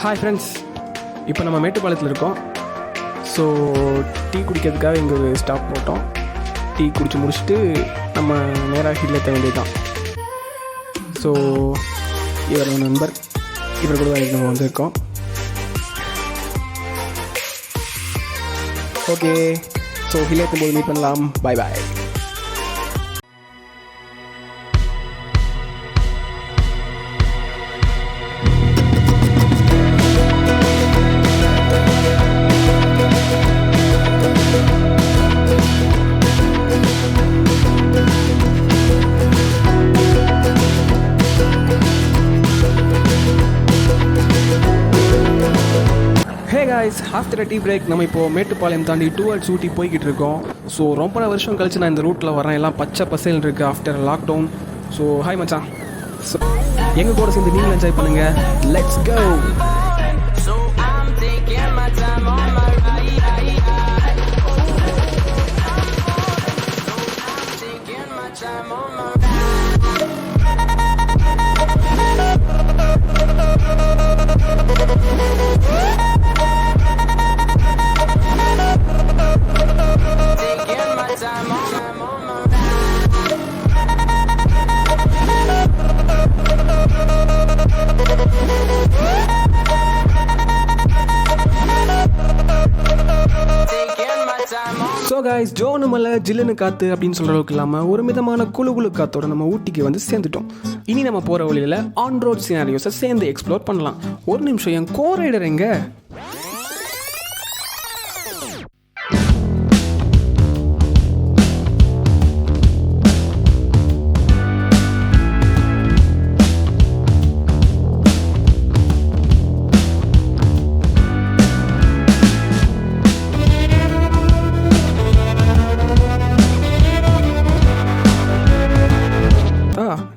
Hi friends, இப்போ நம்ம மேட்டுப்பாளையத்தில் இருக்கோம். ஸோ டீ குடிக்கிறதுக்காக இங்கே ஒரு ஸ்டாப் போட்டோம். டீ குடிச்சு முடிச்சுட்டு நம்ம நேராக ஹில் ஏற்ற வேண்டியது தான். ஸோ இவர் நண்பர், இவர் கூட தான் நம்ம வந்திருக்கோம். ஓகே, ஸோ ஹில் ஏற்றும் போது மீட் பண்ணலாம். பாய் பாய். ஆஃப்டர் அ டீ பிரேக் நம்ம இப்போது மேட்டுப்பாளையம் தாண்டி டுவர்ட்ஸ் ஊட்டி போய்கிட்டு இருக்கோம். ஸோ ரொம்ப வருஷம் கழிச்சு நான் இந்த ரூட்டில் வரேன். எல்லாம் பச்சை பசேல் இருக்குது ஆஃப்டர் லாக்டவுன். ஸோ ஹாய் மச்சான், ஸோ எங்கள் கூட சேர்ந்து நீங்கள் என்ஜாய் பண்ணுங்கள். Let's go. ஸோ கைஸ், ஜோனு மலை ஜில்லுன்னு காற்று அப்படின்னு சொல்கிற அளவுக்கு இல்லாமல் ஒரு மிதமான குழு காற்றோட நம்ம ஊட்டிக்கு வந்து சேர்ந்துட்டோம். இனி நம்ம போகிற வழியில் ஆன் ரோட் சினாரியோஸை சேர்ந்து எக்ஸ்ப்ளோர் பண்ணலாம். ஒரு நிமிஷம், என் கோ ரைடர் எங்க?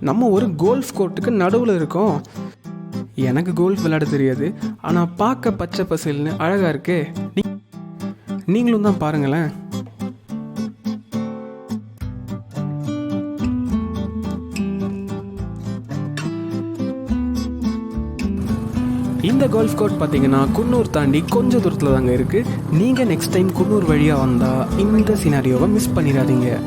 நம்ம ஒரு கோல்ஃப் கோர்ட்டுக்கு நடுவில் இருக்கோம். எனக்கு கோல்ஃப் விளையாட தெரியாது, ஆனால் பார்க்க பச்சை பசேல்னு அழகாக இருக்கே. நீங்களும் தான் பாருங்களேன். இந்த கோல்ஃப் கோர்ட் பார்த்தீங்கன்னா குன்னூர் தாண்டி கொஞ்சம் தூரத்தில் தாங்க இருக்குது. நீங்கள் நெக்ஸ்ட் டைம் குன்னூர் வழியாக வந்தால் இந்த சினாரியோவை மிஸ் பண்ணிடாதீங்க.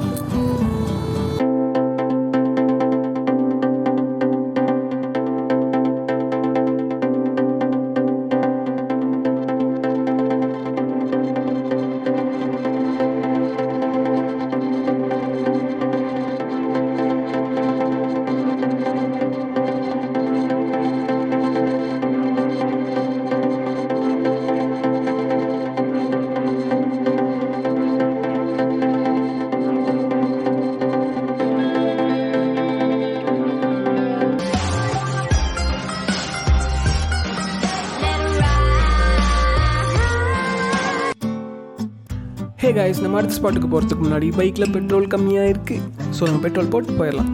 ஹே கைஸ், நம்ம அடுத்த ஸ்பாட்டுக்கு போகிறதுக்கு முன்னாடி பைக்கில் பெட்ரோல் கம்மியாக இருக்குது. ஸோ நம்ம பெட்ரோல் போட்டு போயிடலாம்.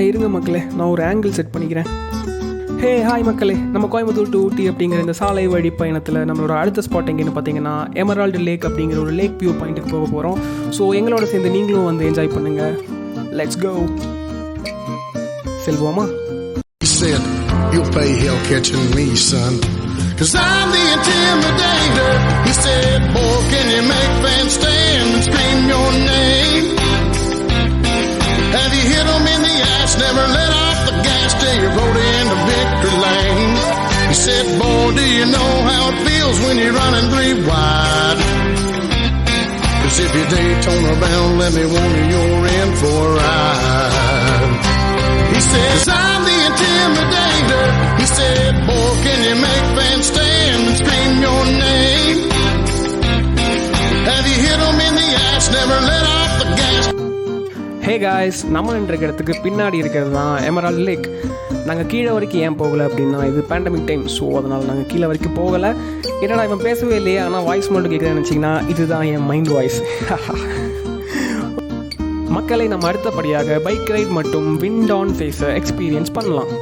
இருங்க மக்களே, நான் ஒரு ஆங்கிள் செட் பண்ணிக்கிறேன். ஹே ஹாய் மக்களே, நம்ம கோயம்புத்தூர் டு ஊட்டி அப்படிங்கிற இந்த சாலை வழி பயணத்தில் நம்மளோட அடுத்த ஸ்பாட் எங்கேன்னு பார்த்தீங்கன்னா எமரால்டு லேக் அப்படிங்கிற ஒரு லேக் வியூ பாயிண்ட்டுக்கு போக போகிறோம். ஸோ எங்களோட சேர்ந்து நீங்களும் வந்து என்ஜாய் பண்ணுங்கள். Let's go. செல்வோமா? You'll pay hell catching me, son, 'cause I'm the intimidator. He said, boy, can you make fans stand and scream your name? Have you hit them in the ass, never let off the gas till you rode into victory lane? He said, boy, do you know how it feels when you're running 3 wide? 'Cause if you're Daytona bound, let me warn you, you're in for a ride. He says, I'm the intimidator. He said, boy, can you make fans stand and scream your name? Have you hit them in the ass, never let off the gas? Hey guys, நம்ம நின்ற இடத்துக்கு பின்னாடி இருக்கிறது தான் Emerald lakh. நாங்கள் கீழே வரைக்கும் ஏன் போகலை அப்படின்னா இது பேண்டமிக் டைம். ஸோ அதனால் நாங்கள் கீழே வரைக்கும் போகலை. என்னடா இவன் பேசவே இல்லையே, ஆனால் வாய்ஸ் மட்டும் கேட்குறேன்னு நினச்சிங்கன்னா இதுதான் என் மைண்ட் வாய்ஸ். மக்களை நம்ம அடுத்தபடியாக பைக் ரைட் மற்றும் விண்ட் ஆன் ஃபேஸை எக்ஸ்பீரியன்ஸ் பண்ணலாம்.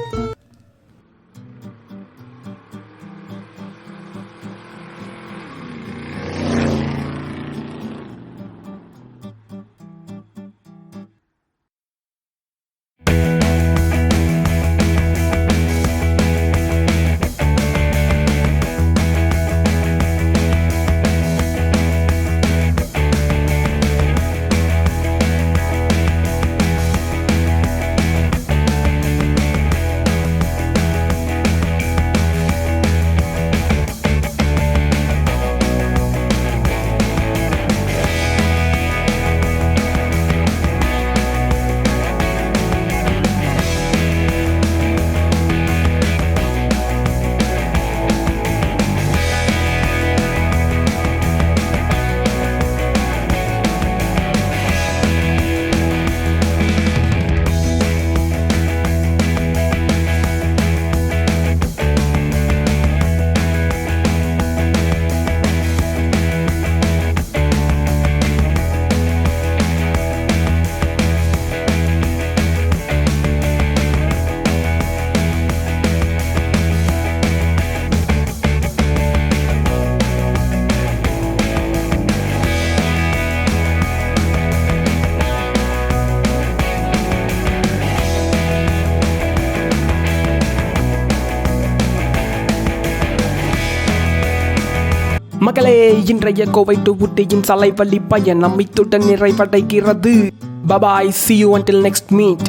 மக்களே, இன்றைய கோவை டு ஊட்டியின் சாலை வழி பயணம் இத்துடன் நிறைவடைகிறது. Bye bye, see you until next meet.